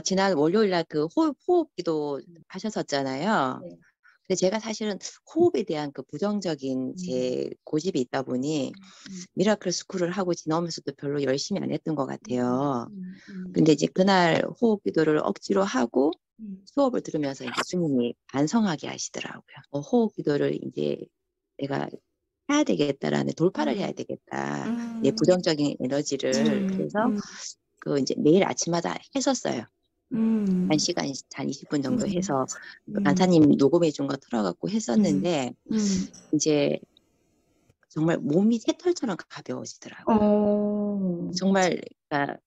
지난 월요일 날 그 호흡기도 하셨었잖아요. 네. 근데 제가 사실은 호흡에 대한 그 부정적인 음. 제 고집이 있다 보니 미라클 스쿨을 하고 지나오면서도 별로 열심히 안 했던 것 같아요. 근데 이제 그날 호흡기도를 억지로 하고 수업을 들으면서 이제 주님이 반성하게 하시더라고요. 호흡기도를 이제 내가 해야 되겠다라는 돌파를 해야 되겠다. 내 부정적인 에너지를. 그래서 그 이제 매일 아침마다 했었어요. 한 시간, 한 20분 정도 해서 간사님 녹음해 준 거 틀어갖고 했었는데 이제 정말 몸이 새털처럼 가벼워지더라고요. 정말 그러니까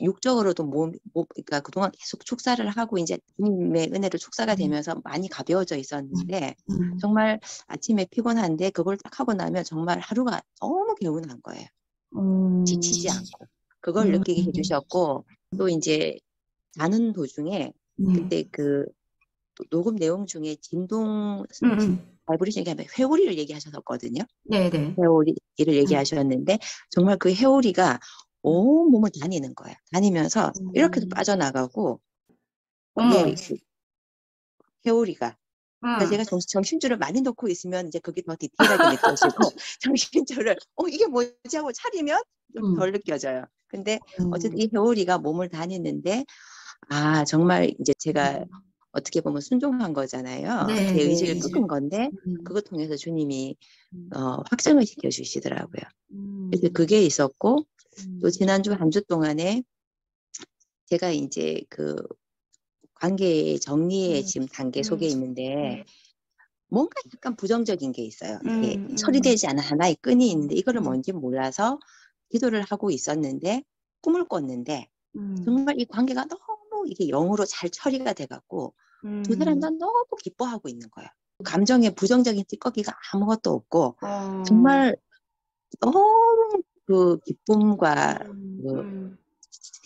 육적으로도 그러니까 그동안 계속 축사를 하고 이제 주님의 은혜로 축사가 되면서 많이 가벼워져 있었는데 정말 아침에 피곤한데 그걸 딱 하고 나면 정말 하루가 너무 개운한 거예요. 지치지 않고. 그걸 느끼게 해주셨고 또 이제 자는 도중에 그때 그 녹음 내용 중에 진동 바이브레이션이 아니라 회오리를 얘기하셨었거든요. 네네. 회오리를 얘기하셨는데 정말 그 회오리가 온 몸을 다니는 거예요. 다니면서 이렇게도 빠져나가고 그게 그 회오리가 그러니까 제가 정신줄을 많이 놓고 있으면 이제 그게 더 디테일하게 느껴지고 정신줄을 이게 뭐지 하고 차리면 좀 덜 느껴져요. 근데 어쨌든 이 회오리가 몸을 다니는데 정말 이제 제가 어떻게 보면 순종한 거잖아요. 네, 제 네, 의지를 네. 끄은 건데 그것 통해서 주님이 확증을 시켜주시더라고요. 그래서 그게 있었고 또 지난주 한 주 동안에 제가 이제 그 관계의 정리의 지금 단계 속에 있는데 뭔가 약간 부정적인 게 있어요. 이게 처리되지 않은 하나의 끈이 있는데 이거를 뭔지 몰라서 기도를 하고 있었는데 꿈을 꿨는데 정말 이 관계가 너무 이게 영으로 잘 처리가 돼갖고 두 사람 다 너무 기뻐하고 있는 거예요. 감정의 부정적인 찌꺼기가 아무것도 없고 정말 너무 그 기쁨과 그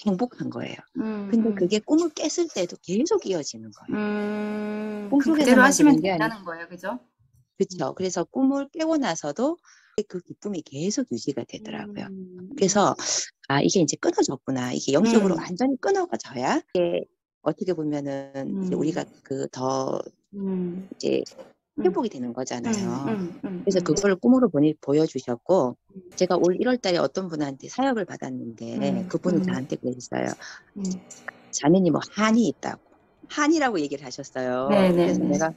행복한 거예요. 근데 그게 꿈을 깼을 때도 계속 이어지는 거예요. 그럼 그대로 꿈속에서만 하시면 그런 게 아니고 된다는 거예요, 그죠? 그렇죠. 그래서 꿈을 깨고 나서도 그 기쁨이 계속 유지가 되더라고요. 그래서 이게 이제 끊어졌구나. 이게 영적으로 완전히 끊어져야 이게 어떻게 보면은 이제 우리가 그 더 이제 회복이 되는 거잖아요. 그래서 그걸 꿈으로 보여주셨고 제가 올 1월 달에 어떤 분한테 사역을 받았는데 그분이 저한테 그랬어요. 자매님 뭐 한이 있다고. 한이라고 얘기를 하셨어요. 그래서 네네네. 내가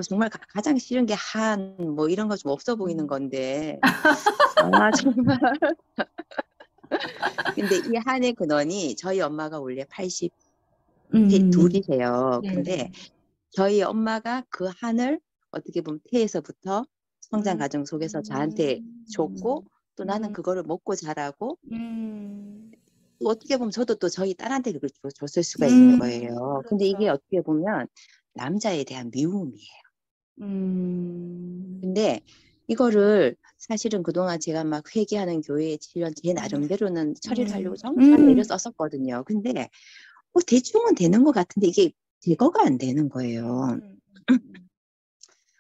정말 가장 싫은 게 한 뭐 이런 거 좀 없어 보이는 건데 정말 근데 이 한의 근원이 저희 엄마가 원래 82이세요. 근데 저희 엄마가 그 한을 어떻게 보면 태에서부터 성장 과정 속에서 저한테 줬고 또 나는 그거를 먹고 자라고 또 어떻게 보면 저도 또 저희 딸한테 그걸 줬을 수가 있는 거예요. 근데 이게 어떻게 보면 남자에 대한 미움이에요. 근데 이거를 사실은 그동안 제가 막 회개하는 교회에 치련 제 나름대로는 처리를 하려고 정말 애를 썼었거든요. 근데 대충은 되는 것 같은데 이게 제거가 안 되는 거예요.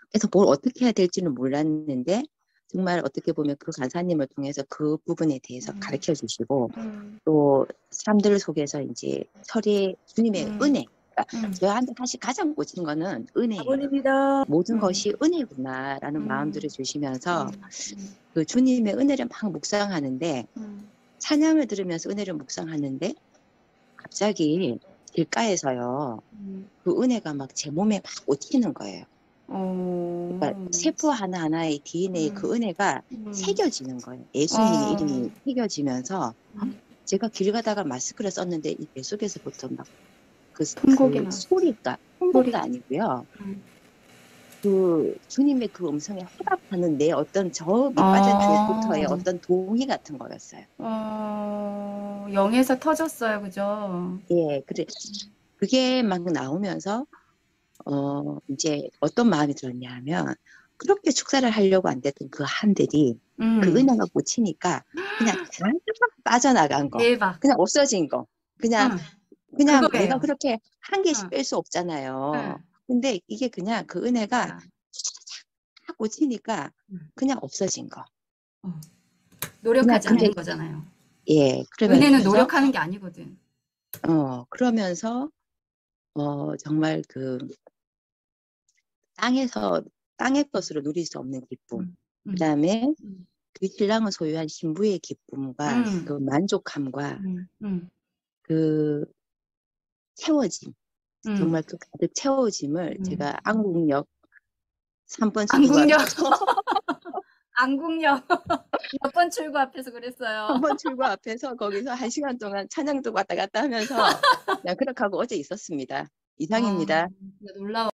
그래서 뭘 어떻게 해야 될지는 몰랐는데 정말 어떻게 보면 그 간사님을 통해서 그 부분에 대해서 가르쳐 주시고 또 사람들 속에서 이제 주님의 은혜 저한테 사실 가장 꽂힌 거는 은혜예요. 아버님이다. 모든 것이 은혜구나라는 마음들을 주시면서 그 주님의 은혜를 막 묵상하는데 찬양을 들으면서 은혜를 묵상하는데 갑자기 길가에서요 그 은혜가 막 제 몸에 막 꽂히는 거예요. 그러니까 세포 하나하나의 DNA 그 은혜가 새겨지는 거예요. 예수님의 이름이 새겨지면서 제가 길 가다가 마스크를 썼는데 이 배 속에서부터 막 그 소리가 통곡도 아니고요. 그 주님의 그 음성에 화답하는 내 어떤 저 밑바닥부터의 어떤 동의 같은 거였어요. 영에서 터졌어요, 그죠? 예, 그게 막 나오면서 이제 어떤 마음이 들었냐 하면 그렇게 축사를 하려고 안 됐던 그 한들이 그 은혜가 꽂히니까 그냥 다 빠져나간 거, 대박. 그냥 없어진 거, 그냥 내가 그거예요. 그렇게 한 개씩 뺄 수 없잖아요. 근데 이게 그냥 그 은혜가 쫙 꽂히니까 그냥 없어진 거. 그냥 노력하지 않는 거잖아요. 예, 은혜는 그러면서 노력하는 게 아니거든. 그러면서 정말 그 땅의 것으로 누릴 수 없는 기쁨. 그다음에 그 신랑을 소유한 신부의 기쁨과 그 만족함과 그 채워짐, 정말 그 가득 채워짐을 제가 안국역 3번 출구 안국역. 앞에서 안국역 몇 번 출구 앞에서 그랬어요. 3번 출구 앞에서 거기서 1시간 동안 찬양도 왔다 갔다 하면서 그냥 그렇게 하고 어제 있었습니다. 이상입니다. 놀라워.